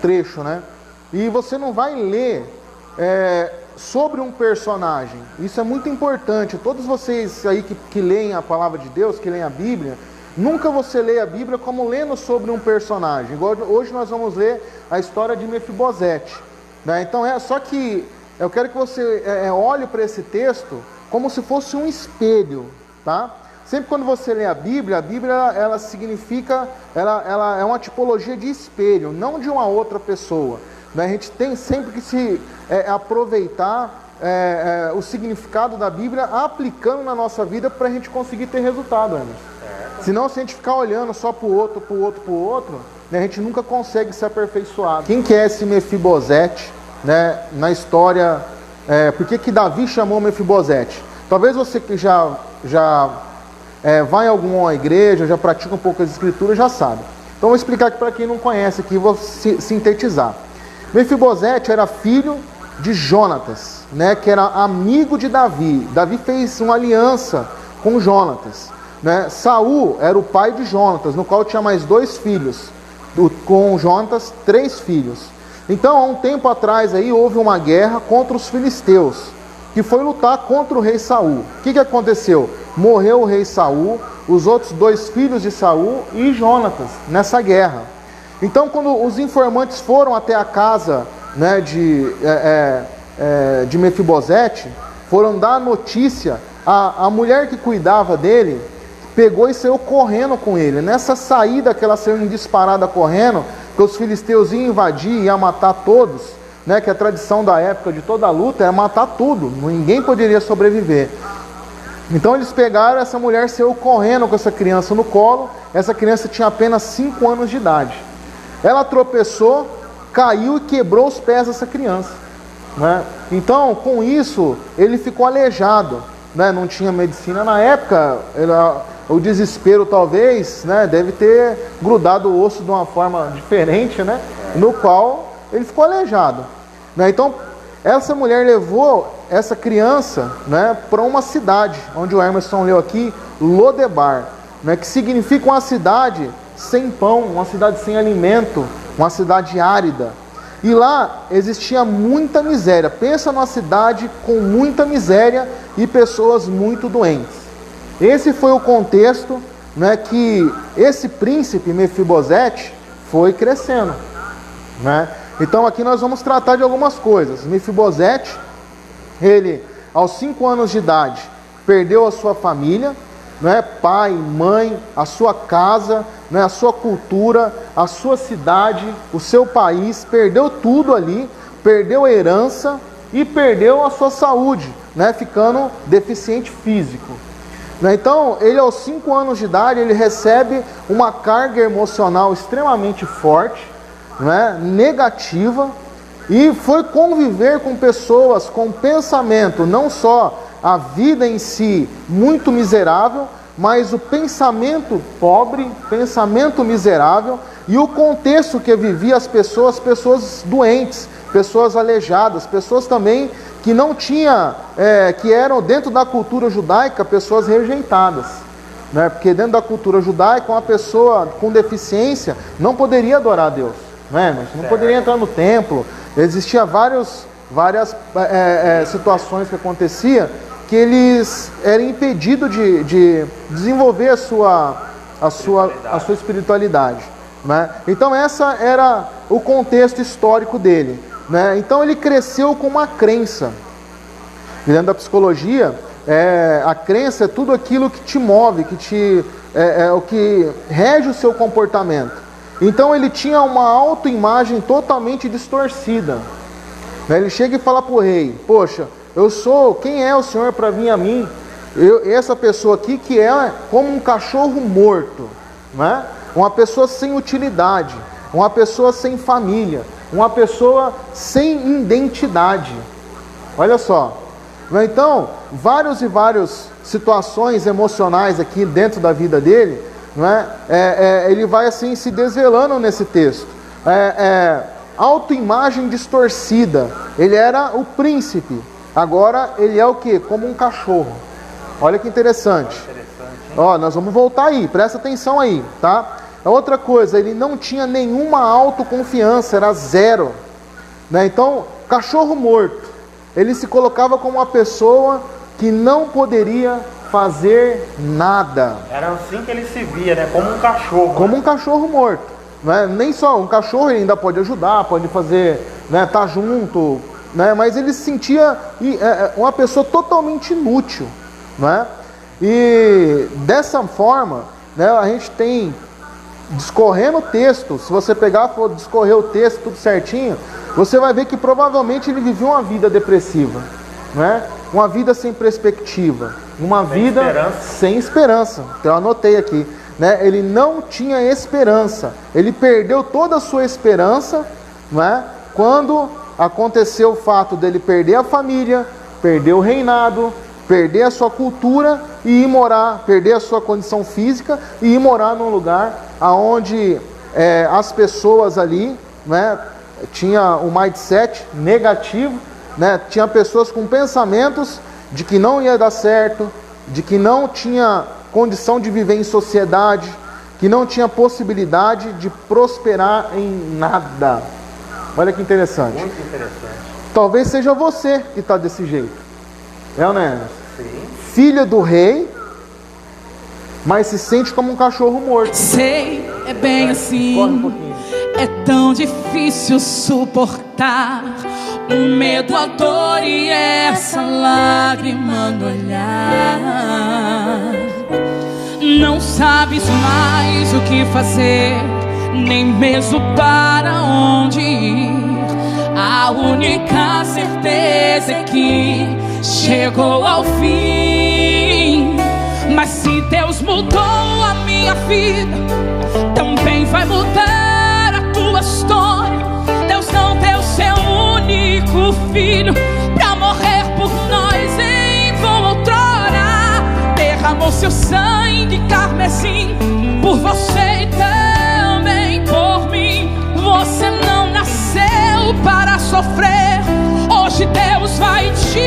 trecho, né? E você não vai ler sobre um personagem. Isso é muito importante. Todos vocês aí que leem a palavra de Deus, que leem a Bíblia, nunca você lê a Bíblia como lendo sobre um personagem. Igual hoje nós vamos ler a história de Mefibosete, né? Então só que eu quero que você olhe para esse texto como se fosse um espelho, tá? Sempre quando você lê a Bíblia ela significa, ela é uma tipologia de espelho, não de uma outra pessoa, né? A gente tem sempre que se aproveitar o significado da Bíblia aplicando na nossa vida para a gente conseguir ter resultado, Emerson. Senão, se a gente ficar olhando só para o outro, né, a gente nunca consegue se aperfeiçoar. Quem que é esse Mefibosete, né, na história? Por que Davi chamou Mefibosete? Talvez você que já vai em alguma igreja, já pratica um pouco as escrituras, já sabe. Então vou explicar aqui para quem não conhece, aqui vou sintetizar. Mefibosete era filho de Jonatas, né, que era amigo de Davi. Davi fez uma aliança com Jonatas, né? Saul era o pai de Jonatas, no qual tinha mais 2 filhos. Com Jonatas, 3 filhos. Então, há um tempo atrás aí, houve uma guerra contra os filisteus, que foi lutar contra o rei Saul. O que aconteceu? Morreu o rei Saul, os outros 2 filhos de Saul e Jonatas nessa guerra. Então, quando os informantes foram até a casa, né, de Mefibosete, foram dar notícia, a mulher que cuidava dele pegou e saiu correndo com ele. Nessa saída que ela saiu em disparada correndo, que os filisteus iam invadir, iam matar todos, né, que a tradição da época de toda a luta é matar tudo, ninguém poderia sobreviver. Então eles pegaram, essa mulher saiu correndo com essa criança no colo. Essa criança tinha apenas 5 anos de idade. Ela tropeçou, caiu e quebrou os pés dessa criança, né? Então, com isso, ele ficou aleijado, né? Não tinha medicina na época, o desespero talvez, né, deve ter grudado o osso de uma forma diferente, né? No qual ele ficou aleijado, né? Então, essa mulher levou essa criança, né, para uma cidade, onde o Emerson leu aqui, Lodebar, né, que significa uma cidade sem pão, uma cidade sem alimento, uma cidade árida. E lá existia muita miséria. Pensa numa cidade com muita miséria e pessoas muito doentes. Esse foi o contexto, né, que esse príncipe Mefibosete foi crescendo, né? Então aqui nós vamos tratar de algumas coisas. Mefibosete, ele aos 5 anos de idade perdeu a sua família, né, pai, mãe, a sua casa, né, a sua cultura, a sua cidade, o seu país, perdeu tudo ali, perdeu a herança e perdeu a sua saúde, né, ficando deficiente físico. Então, ele aos 5 anos de idade, ele recebe uma carga emocional extremamente forte, né, negativa, e foi conviver com pessoas com pensamento, não só a vida em si muito miserável, mas o pensamento pobre, pensamento miserável, e o contexto que vivia as pessoas doentes, pessoas aleijadas, pessoas também que não tinha, que eram dentro da cultura judaica, pessoas rejeitadas, né? Porque dentro da cultura judaica, uma pessoa com deficiência não poderia adorar a Deus, né? Não poderia entrar no templo. Existia várias situações que acontecia que eles eram impedidos de desenvolver a sua espiritualidade, né? Então essa era o contexto histórico dele, né? Então ele cresceu com uma crença. Dentro da psicologia, a crença é tudo aquilo que te move, é o que rege o seu comportamento. Então ele tinha uma autoimagem totalmente distorcida, né? Ele chega e fala para o rei: poxa, quem é o Senhor para vir a mim? Essa pessoa aqui que é como um cachorro morto, né? Uma pessoa sem utilidade, uma pessoa sem família, uma pessoa sem identidade. Olha só. Então, várias situações emocionais aqui dentro da vida dele, né? Ele vai assim se desvelando nesse texto. Autoimagem distorcida. Ele era o príncipe. Agora ele é o quê? Como um cachorro. Olha que interessante. Ó, nós vamos voltar aí, presta atenção aí, tá? Outra coisa, ele não tinha nenhuma autoconfiança, era zero, né? Então, cachorro morto, ele se colocava como uma pessoa que não poderia fazer nada. Era assim que ele se via, né? Como um cachorro. Como um cachorro morto, né? Nem só um cachorro, ele ainda pode ajudar, pode fazer, né, tá junto, né? Mas ele se sentia uma pessoa totalmente inútil, né? E dessa forma, né, a gente tem, discorrendo o texto, se você pegar, for discorrer o texto tudo certinho, você vai ver que provavelmente ele viveu uma vida depressiva, né? Uma vida sem perspectiva, uma vida sem esperança. Então eu anotei aqui, né? Ele não tinha esperança, ele perdeu toda a sua esperança, né? Quando aconteceu o fato dele perder a família, perder o reinado, perder a sua cultura e ir morar, perder a sua condição física e ir morar num lugar onde as pessoas ali, né, tinha um mindset negativo, né, tinha pessoas com pensamentos de que não ia dar certo, de que não tinha condição de viver em sociedade, que não tinha possibilidade de prosperar em nada. Olha que interessante. Muito interessante. Talvez seja você que está desse jeito. É ou não é? Sim. Filha do rei, mas se sente como um cachorro morto. Sei, é bem assim. Corre um pouquinho. É tão difícil suportar o medo, a dor e essa lágrima no olhar. Não sabes mais o que fazer, nem mesmo para onde ir. A única certeza é que chegou ao fim. Mas se Deus mudou a minha vida, também vai mudar a tua história. Deus não deu seu único filho pra morrer por nós em vão outrora. Derramou seu sangue carmesim por você e também por mim. Você não nasceu para sofrer, hoje Deus vai te